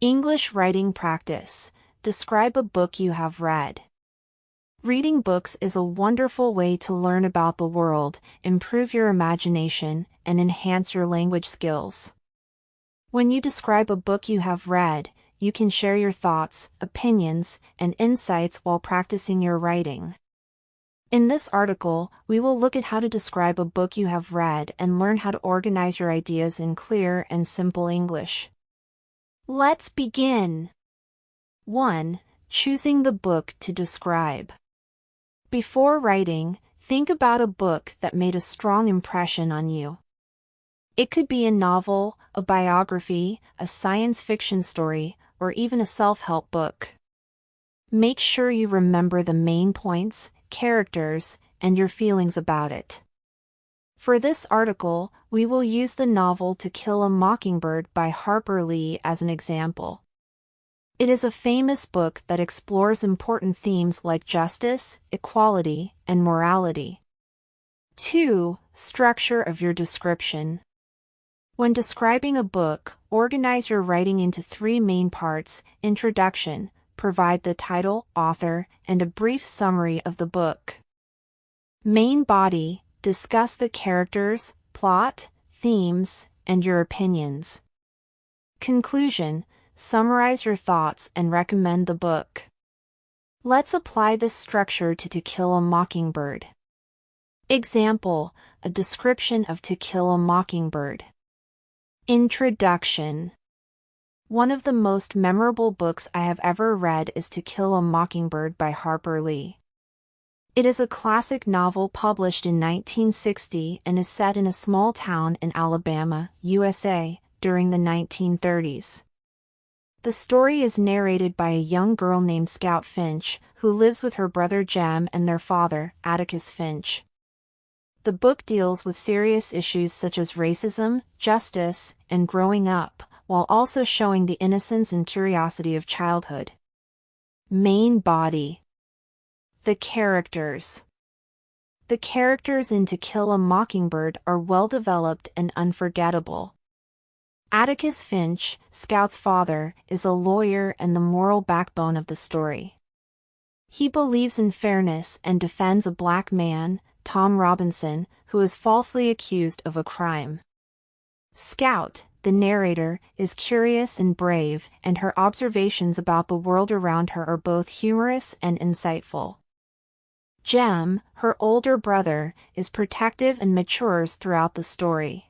English writing practice. Describe a book you have read. Reading books is a wonderful way to learn about the world, improve your imagination, and enhance your language skills. When you describe a book you have read, you can share your thoughts, opinions, and insights while practicing your writing. In this article, we will look at how to describe a book you have read and learn how to organize your ideas in clear and simple English. Let's begin. 1. Choosing the book to describe. Before writing, think about a book that made a strong impression on you. It could be a novel, a biography, a science fiction story, or even a self-help book. Make sure you remember the main points, characters, and your feelings about it. For this article, we will use the novel To Kill a Mockingbird by Harper Lee as an example. It is a famous book that explores important themes like justice, equality, and morality. 2. Structure of your description. When describing a book, organize your writing into 3 main parts: introduction, provide the title, author, and a brief summary of the book. Main body, discuss the characters, plot, themes, and your opinions. Conclusion, summarize your thoughts and recommend the book. Let's apply this structure to Kill a Mockingbird. Example, a description of To Kill a Mockingbird. Introduction. One of the most memorable books I have ever read is To Kill a Mockingbird by Harper Lee. It is a classic novel published in 1960 and is set in a small town in Alabama, USA, during the 1930s. The story is narrated by a young girl named Scout Finch, who lives with her brother Jem and their father, Atticus Finch. The book deals with serious issues such as racism, justice, and growing up, while also showing the innocence and curiosity of childhood. Main body. The characters. The characters in To Kill a Mockingbird are well developed and unforgettable. Atticus Finch, Scout's father, is a lawyer and the moral backbone of the story. He believes in fairness and defends a black man, Tom Robinson, who is falsely accused of a crime. Scout, the narrator, is curious and brave, and her observations about the world around her are both humorous and insightful. Jem, her older brother, is protective and matures throughout the story.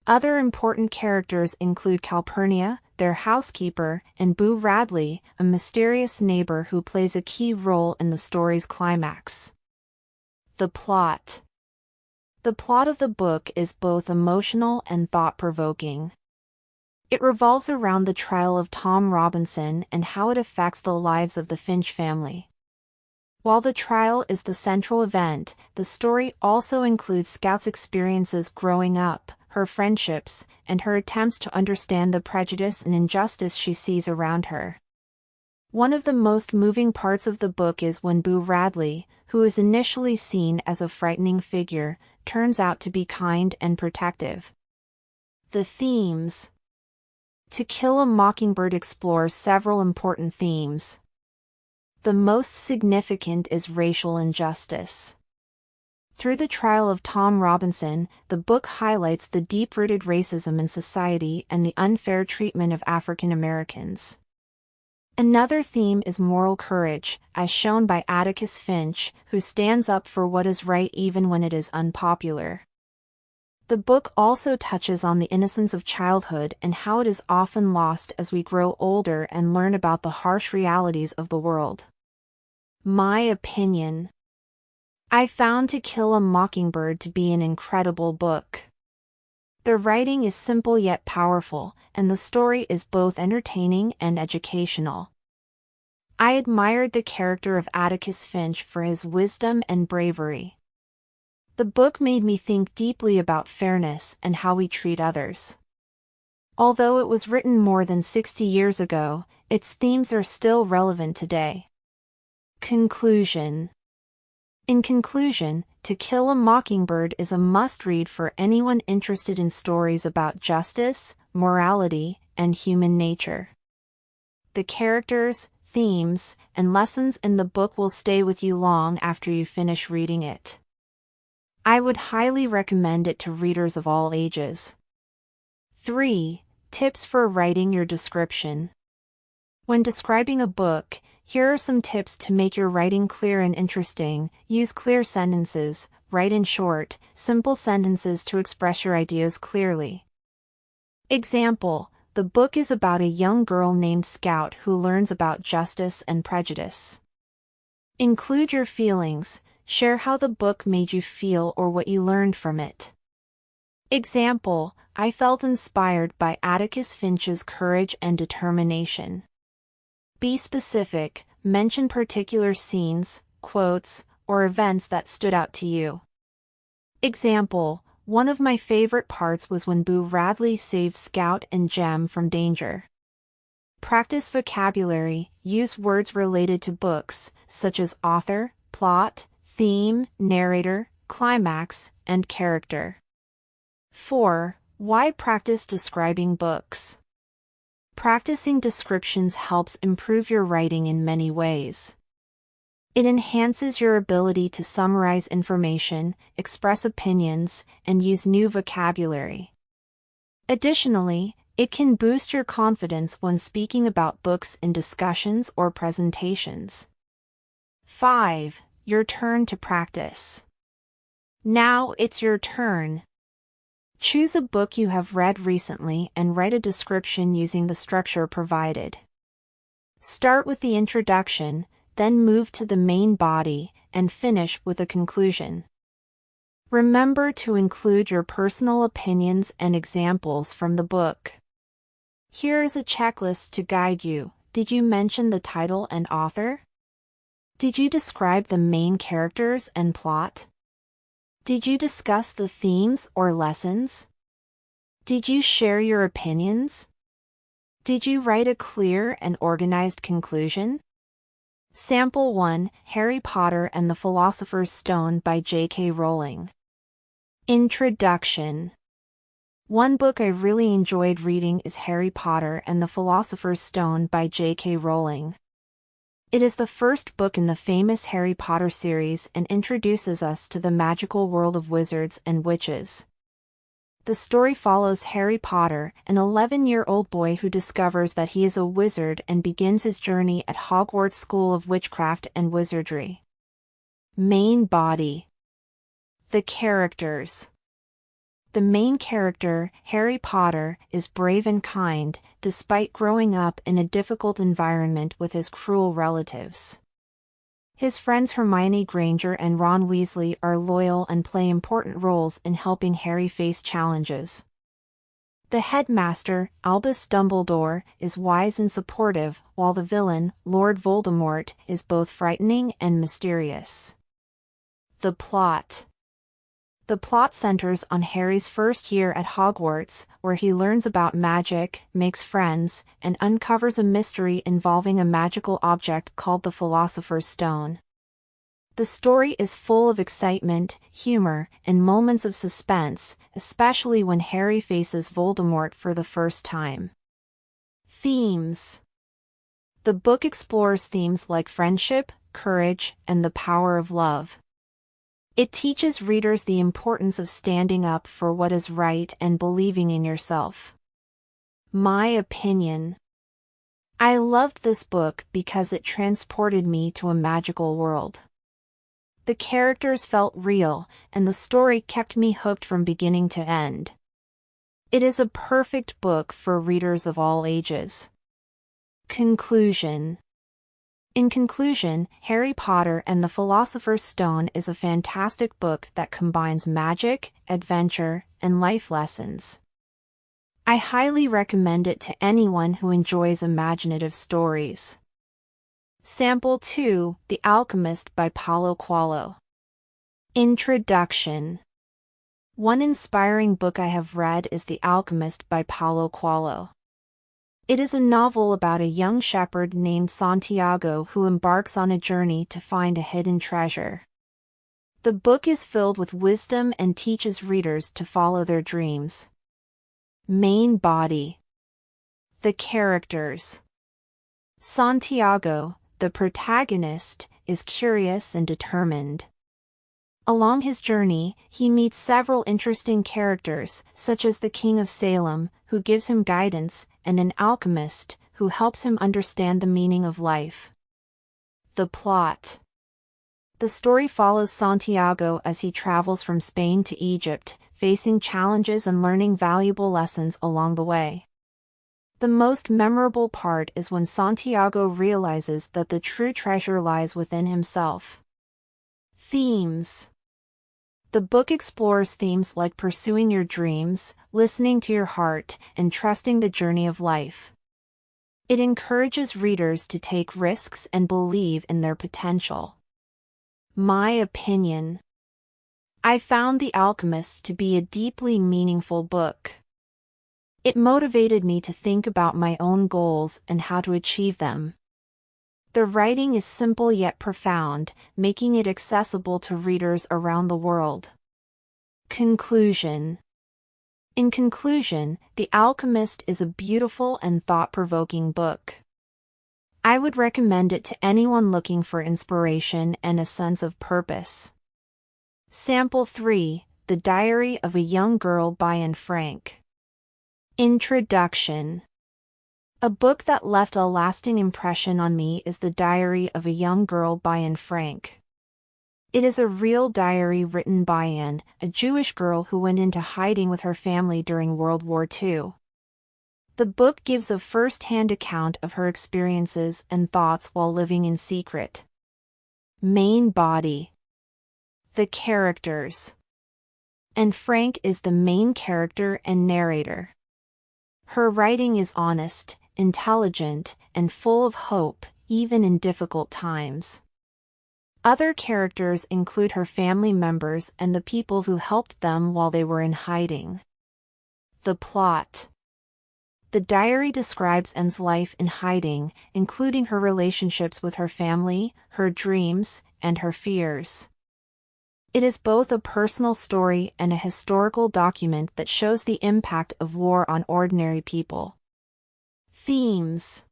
Other important characters include Calpurnia, their housekeeper, and Boo Radley, a mysterious neighbor who plays a key role in the story's climax. The plot. The plot of the book is both emotional and thought-provoking. It revolves around the trial of Tom Robinson and how it affects the lives of the Finch family. While the trial is the central event, the story also includes Scout's experiences growing up, her friendships, and her attempts to understand the prejudice and injustice she sees around her. One of the most moving parts of the book is when Boo Radley, who is initially seen as a frightening figure, turns out to be kind and protective. The themes. To Kill a Mockingbird explores several important themes. The most significant is racial injustice. Through the trial of Tom Robinson, the book highlights the deep-rooted racism in society and the unfair treatment of African Americans. Another theme is moral courage, as shown by Atticus Finch, who stands up for what is right even when it is unpopular. The book also touches on the innocence of childhood and how it is often lost as we grow older and learn about the harsh realities of the world. My opinion. I found To Kill a Mockingbird to be an incredible book. The writing is simple yet powerful, and the story is both entertaining and educational. I admired the character of Atticus Finch for his wisdom and bravery. The book made me think deeply about fairness and how we treat others. Although it was written more than 60 years ago, its themes are still relevant today. Conclusion. In conclusion, To Kill a Mockingbird is a must-read for anyone interested in stories about justice, morality, and human nature. The characters, themes, and lessons in the book will stay with you long after you finish reading it. I would highly recommend it to readers of all ages. 3. Tips for writing your description. When describing a book, here are some tips to make your writing clear and interesting. Use clear sentences. Write in short, simple sentences to express your ideas clearly. Example: the book is about a young girl named Scout who learns about justice and prejudice. Include your feelings. Share how the book made you feel or what you learned from it. Example: I felt inspired by Atticus Finch's courage and determination. Be specific. Mention particular scenes, quotes, or events that stood out to you. Example: one of my favorite parts was when Boo Radley saved Scout and Jem from danger. Practice vocabulary. Use words related to books, such as author, plot, theme, narrator, climax, and character. 4. Why practice describing books? Practicing descriptions helps improve your writing in many ways. It enhances your ability to summarize information, express opinions, and use new vocabulary. Additionally, it can boost your confidence when speaking about books in discussions or presentations. 5. Your turn to practice. Now it's your turn. Choose a book you have read recently and write a description using the structure provided. Start with the introduction, then move to the main body, and finish with a conclusion. Remember to include your personal opinions and examples from the book. Here is a checklist to guide you. Did you mention the title and author? Did you describe the main characters and plot? Did you discuss the themes or lessons? Did you share your opinions? Did you write a clear and organized conclusion? Sample 1: Harry Potter and the Philosopher's Stone by J.K. Rowling. Introduction. One book I really enjoyed reading is Harry Potter and the Philosopher's Stone by J.K. Rowling. It is the first book in the famous Harry Potter series and introduces us to the magical world of wizards and witches. The story follows Harry Potter, an 11-year-old boy who discovers that he is a wizard and begins his journey at Hogwarts School of Witchcraft and Wizardry. Main body. The characters. The main character, Harry Potter, is brave and kind, despite growing up in a difficult environment with his cruel relatives. His friends Hermione Granger and Ron Weasley are loyal and play important roles in helping Harry face challenges. The headmaster, Albus Dumbledore, is wise and supportive, while the villain, Lord Voldemort, is both frightening and mysterious. The plot. The plot centers on Harry's first year at Hogwarts, where he learns about magic, makes friends, and uncovers a mystery involving a magical object called the Philosopher's Stone. The story is full of excitement, humor, and moments of suspense, especially when Harry faces Voldemort for the first time. Themes. The book explores themes like friendship, courage, and the power of love. It teaches readers the importance of standing up for what is right and believing in yourself. My opinion. I loved this book because it transported me to a magical world. The characters felt real, and the story kept me hooked from beginning to end. It is a perfect book for readers of all ages. Conclusion. In conclusion, Harry Potter and the Philosopher's Stone is a fantastic book that combines magic, adventure, and life lessons. I highly recommend it to anyone who enjoys imaginative stories. Sample 2: The Alchemist by Paulo Coelho. Introduction. One inspiring book I have read is The Alchemist by Paulo Coelho. It is a novel about a young shepherd named Santiago who embarks on a journey to find a hidden treasure. The book is filled with wisdom and teaches readers to follow their dreams. Main body. The characters. Santiago, the protagonist, is curious and determined. Along his journey, he meets several interesting characters, such as the King of Salem, who gives him guidance, and an alchemist, who helps him understand the meaning of life. The plot. The story follows Santiago as he travels from Spain to Egypt, facing challenges and learning valuable lessons along the way. The most memorable part is when Santiago realizes that the true treasure lies within himself. Themes. The book explores themes like pursuing your dreams, listening to your heart, and trusting the journey of life. It encourages readers to take risks and believe in their potential. My opinion. I found The Alchemist to be a deeply meaningful book. It motivated me to think about my own goals and how to achieve them. The writing is simple yet profound, making it accessible to readers around the world. Conclusion. In conclusion, The Alchemist is a beautiful and thought-provoking book. I would recommend it to anyone looking for inspiration and a sense of purpose. Sample 3, The Diary of a Young Girl by Anne Frank. Introduction. A book that left a lasting impression on me is The Diary of a Young Girl by Anne Frank. It is a real diary written by Anne, a Jewish girl who went into hiding with her family during World War II. The book gives a first-hand account of her experiences and thoughts while living in secret. Main body. The characters. Anne Frank is the main character and narrator. Her writing is honest, intelligent, and full of hope, even in difficult times. Other characters include her family members and the people who helped them while they were in hiding. The plot. The diary describes Anne's life in hiding, including her relationships with her family, her dreams, and her fears. It is both a personal story and a historical document that shows the impact of war on ordinary people. Themes.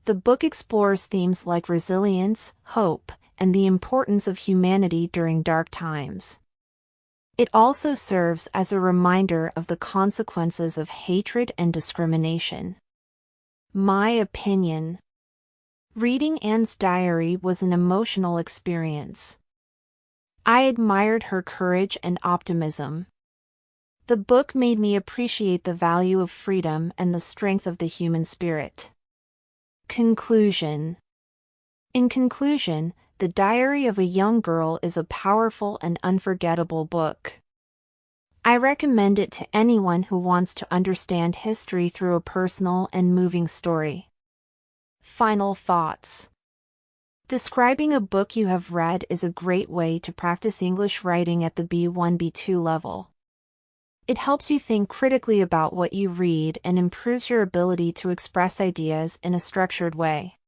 The book explores themes like resilience, hope, and the importance of humanity during dark times. It also serves as a reminder of the consequences of hatred and discrimination. My opinion. Reading Anne's diary was an emotional experience. I admired her courage and optimism. The book made me appreciate the value of freedom and the strength of the human spirit. Conclusion. In conclusion, The Diary of a Young Girl is a powerful and unforgettable book. I recommend it to anyone who wants to understand history through a personal and moving story. Final thoughts. Describing a book you have read is a great way to practice English writing at the B1-B2 level. It helps you think critically about what you read and improves your ability to express ideas in a structured way.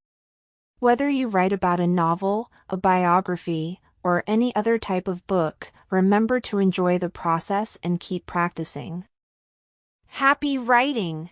Whether you write about a novel, a biography, or any other type of book, remember to enjoy the process and keep practicing. Happy writing!